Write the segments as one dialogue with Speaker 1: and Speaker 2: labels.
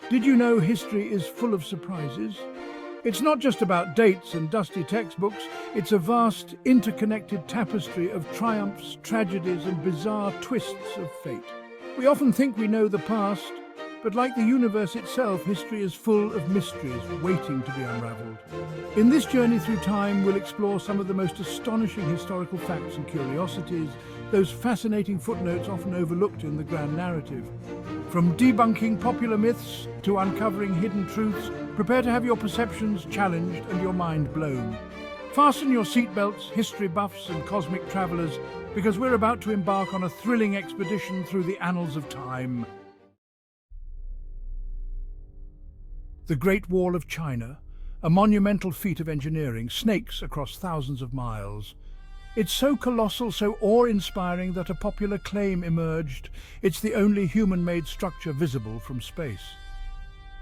Speaker 1: Did you know history is full of surprises? It's not just about dates and dusty textbooks, it's a vast, interconnected tapestry of triumphs, tragedies, and bizarre twists of fate. We often think we know the past, but like the universe itself, history is full of mysteries waiting to be unraveled. In this journey through time, we'll explore some of the most astonishing historical facts and curiosities, those fascinating footnotes often overlooked in the grand narrative. From debunking popular myths to uncovering hidden truths, prepare to have your perceptions challenged and your mind blown. Fasten your seatbelts, history buffs and cosmic travelers, because we're about to embark on a thrilling expedition through the annals of time. The Great Wall of China, a monumental feat of engineering, snakes across thousands of miles. It's so colossal, so awe-inspiring that a popular claim emerged: it's the only human-made structure visible from space.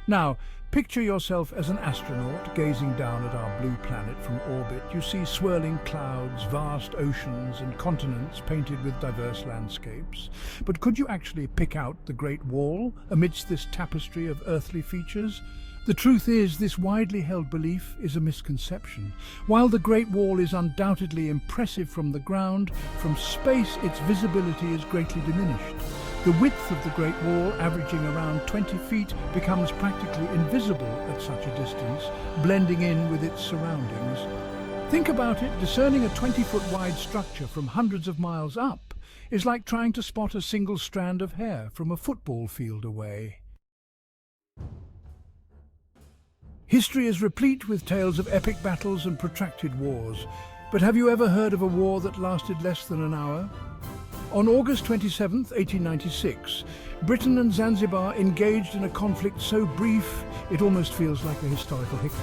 Speaker 1: Now, picture yourself as an astronaut gazing down at our blue planet from orbit. You see swirling clouds, vast oceans and continents painted with diverse landscapes. But could you actually pick out the Great Wall amidst this tapestry of earthly features? The truth is, this widely held belief is a misconception. While the Great Wall is undoubtedly impressive from the ground, from space its visibility is greatly diminished. The width of the Great Wall, averaging around 20 feet, becomes practically invisible at such a distance, blending in with its surroundings. Think about it, discerning a 20-foot wide structure from hundreds of miles up is like trying to spot a single strand of hair from a football field away. History is replete with tales of epic battles and protracted wars. But have you ever heard of a war that lasted less than an hour? On August 27, 1896, Britain and Zanzibar engaged in a conflict so brief it almost feels like a historical hiccup.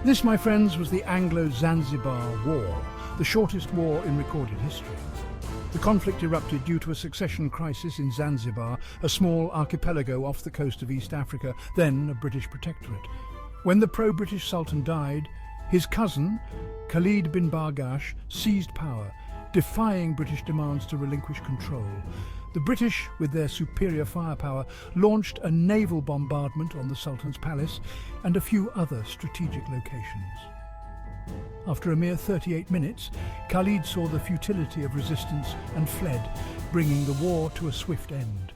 Speaker 1: This, my friends, was the Anglo-Zanzibar War, the shortest war in recorded history. The conflict erupted due to a succession crisis in Zanzibar, a small archipelago off the coast of East Africa, then a British protectorate. When the pro-British Sultan died, his cousin, Khalid bin Bargash, seized power, defying British demands to relinquish control. The British, with their superior firepower, launched a naval bombardment on the Sultan's palace and a few other strategic locations. After a mere 38 minutes, Khalid saw the futility of resistance and fled, bringing the war to a swift end.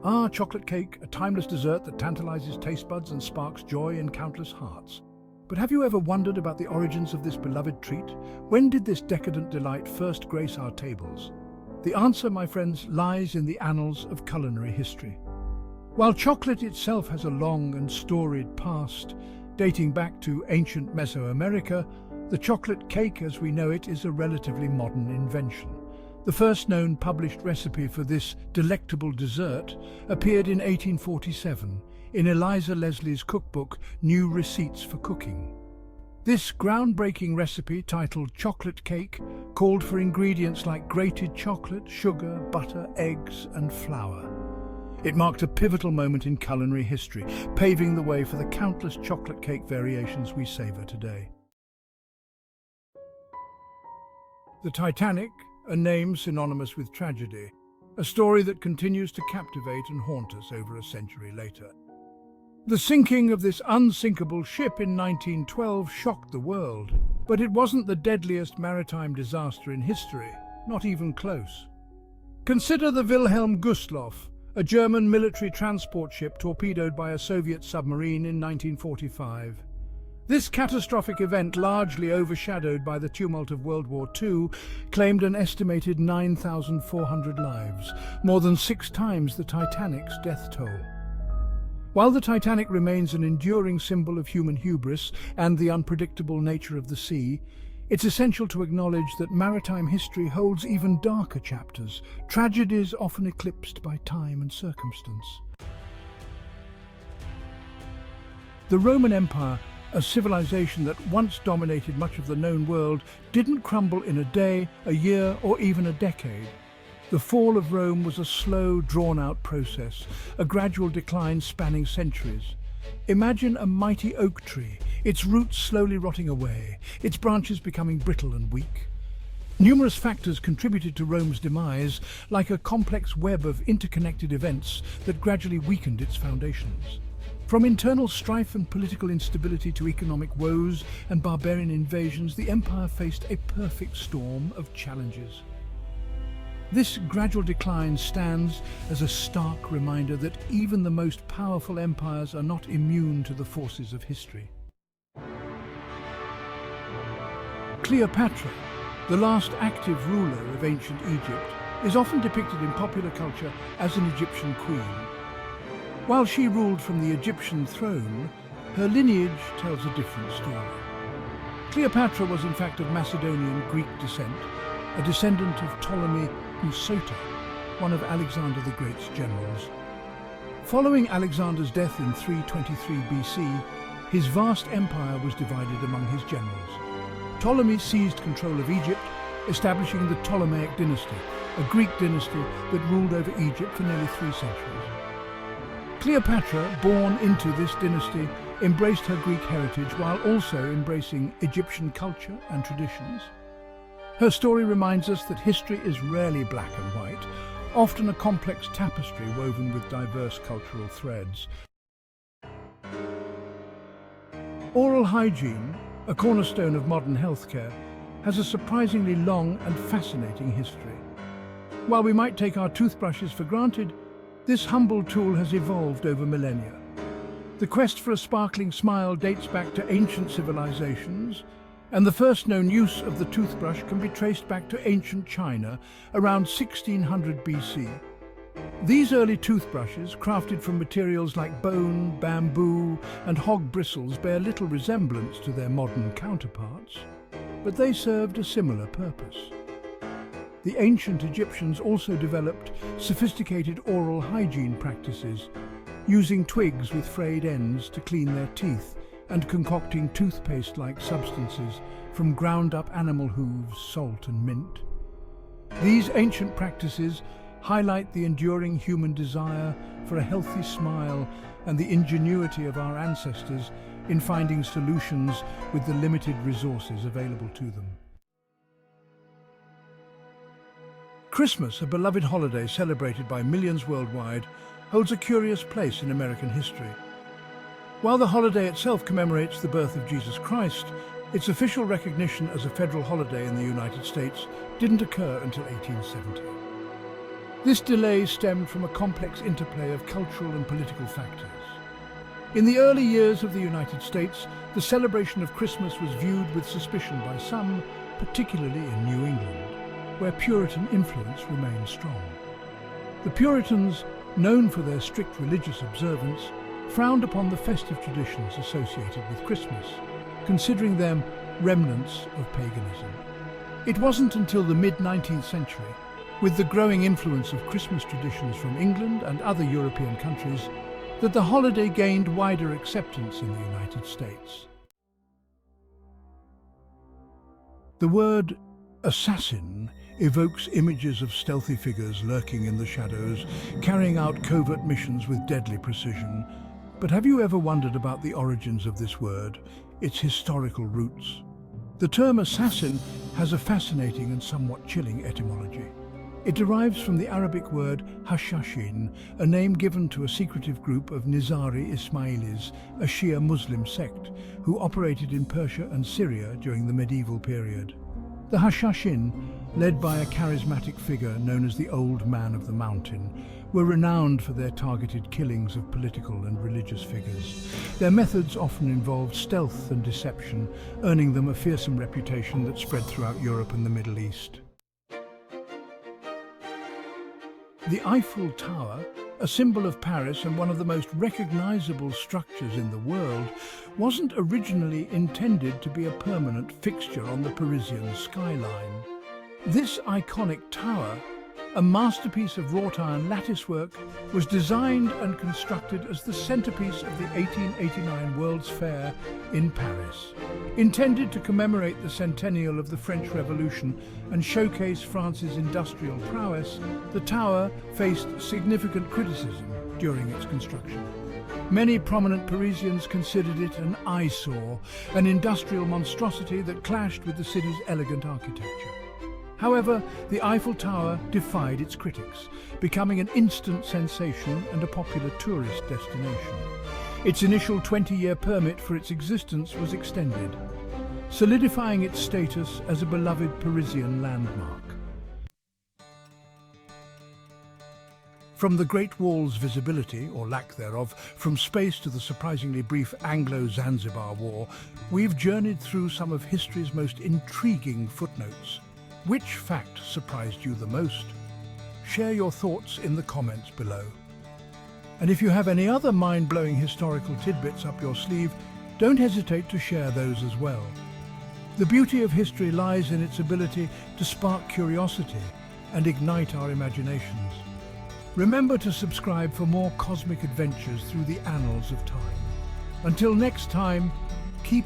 Speaker 1: Ah, chocolate cake, a timeless dessert that tantalizes taste buds and sparks joy in countless hearts. But have you ever wondered about the origins of this beloved treat? When did this decadent delight first grace our tables? The answer, my friends, lies in the annals of culinary history. While chocolate itself has a long and storied past, dating back to ancient Mesoamerica, the chocolate cake as we know it is a relatively modern invention. The first known published recipe for this delectable dessert appeared in 1847 in Eliza Leslie's cookbook, New Receipts for Cooking. This groundbreaking recipe, titled chocolate cake, called for ingredients like grated chocolate, sugar, butter, eggs, and flour. It marked a pivotal moment in culinary history, paving the way for the countless chocolate cake variations we savor today. The Titanic, a name synonymous with tragedy, a story that continues to captivate and haunt us over a century later. The sinking of this unsinkable ship in 1912 shocked the world, but it wasn't the deadliest maritime disaster in history, not even close. Consider the Wilhelm Gustloff, a German military transport ship torpedoed by a Soviet submarine in 1945. This catastrophic event, largely overshadowed by the tumult of World War II, claimed an estimated 9,400 lives, more than 6 times the Titanic's death toll. While the Titanic remains an enduring symbol of human hubris and the unpredictable nature of the sea, it's essential to acknowledge that maritime history holds even darker chapters, tragedies often eclipsed by time and circumstance. The Roman Empire, a civilization that once dominated much of the known world, didn't crumble in a day, a year, or even a decade. The fall of Rome was a slow, drawn-out process, a gradual decline spanning centuries. Imagine a mighty oak tree, its roots slowly rotting away, its branches becoming brittle and weak. Numerous factors contributed to Rome's demise, like a complex web of interconnected events that gradually weakened its foundations. From internal strife and political instability to economic woes and barbarian invasions, the empire faced a perfect storm of challenges. This gradual decline stands as a stark reminder that even the most powerful empires are not immune to the forces of history. Cleopatra, the last active ruler of ancient Egypt, is often depicted in popular culture as an Egyptian queen. While she ruled from the Egyptian throne, her lineage tells a different story. Cleopatra was in fact of Macedonian Greek descent, a descendant of Ptolemy Sota, one of Alexander the Great's generals. Following Alexander's death in 323 BC, his vast empire was divided among his generals. Ptolemy seized control of Egypt, establishing the Ptolemaic dynasty, a Greek dynasty that ruled over Egypt for nearly 3 centuries. Cleopatra, born into this dynasty, embraced her Greek heritage while also embracing Egyptian culture and traditions. Her story reminds us that history is rarely black and white, often a complex tapestry woven with diverse cultural threads. Oral hygiene, a cornerstone of modern healthcare, has a surprisingly long and fascinating history. While we might take our toothbrushes for granted, this humble tool has evolved over millennia. The quest for a sparkling smile dates back to ancient civilizations, and the first known use of the toothbrush can be traced back to ancient China around 1600 BC. These early toothbrushes, crafted from materials like bone, bamboo, and hog bristles, bear little resemblance to their modern counterparts, but they served a similar purpose. The ancient Egyptians also developed sophisticated oral hygiene practices, using twigs with frayed ends to clean their teeth and concocting toothpaste-like substances from ground-up animal hooves, salt and mint. These ancient practices highlight the enduring human desire for a healthy smile and the ingenuity of our ancestors in finding solutions with the limited resources available to them. Christmas, a beloved holiday celebrated by millions worldwide, holds a curious place in American history. While the holiday itself commemorates the birth of Jesus Christ, its official recognition as a federal holiday in the United States didn't occur until 1870. This delay stemmed from a complex interplay of cultural and political factors. In the early years of the United States, the celebration of Christmas was viewed with suspicion by some, particularly in New England, where Puritan influence remained strong. The Puritans, known for their strict religious observance, frowned upon the festive traditions associated with Christmas, considering them remnants of paganism. It wasn't until the mid-19th century, with the growing influence of Christmas traditions from England and other European countries, that the holiday gained wider acceptance in the United States. The word assassin evokes images of stealthy figures lurking in the shadows, carrying out covert missions with deadly precision. But have you ever wondered about the origins of this word, its historical roots? The term assassin has a fascinating and somewhat chilling etymology. It derives from the Arabic word hashashin, a name given to a secretive group of Nizari Ismailis, a Shia Muslim sect, who operated in Persia and Syria during the medieval period. The Hashashin, led by a charismatic figure known as the Old Man of the Mountain, were renowned for their targeted killings of political and religious figures. Their methods often involved stealth and deception, earning them a fearsome reputation that spread throughout Europe and the Middle East. The Eiffel Tower, a symbol of Paris and one of the most recognizable structures in the world, wasn't originally intended to be a permanent fixture on the Parisian skyline. This iconic tower, a masterpiece of wrought iron latticework, was designed and constructed as the centerpiece of the 1889 World's Fair in Paris. Intended to commemorate the centennial of the French Revolution and showcase France's industrial prowess, the tower faced significant criticism during its construction. Many prominent Parisians considered it an eyesore, an industrial monstrosity that clashed with the city's elegant architecture. However, the Eiffel Tower defied its critics, becoming an instant sensation and a popular tourist destination. Its initial 20-year permit for its existence was extended, solidifying its status as a beloved Parisian landmark. From the Great Wall's visibility, or lack thereof, from space to the surprisingly brief Anglo-Zanzibar War, we've journeyed through some of history's most intriguing footnotes. Which fact surprised you the most? Share your thoughts in the comments below. And if you have any other mind-blowing historical tidbits up your sleeve, don't hesitate to share those as well. The beauty of history lies in its ability to spark curiosity and ignite our imaginations. Remember to subscribe for more cosmic adventures through the annals of time. Until next time,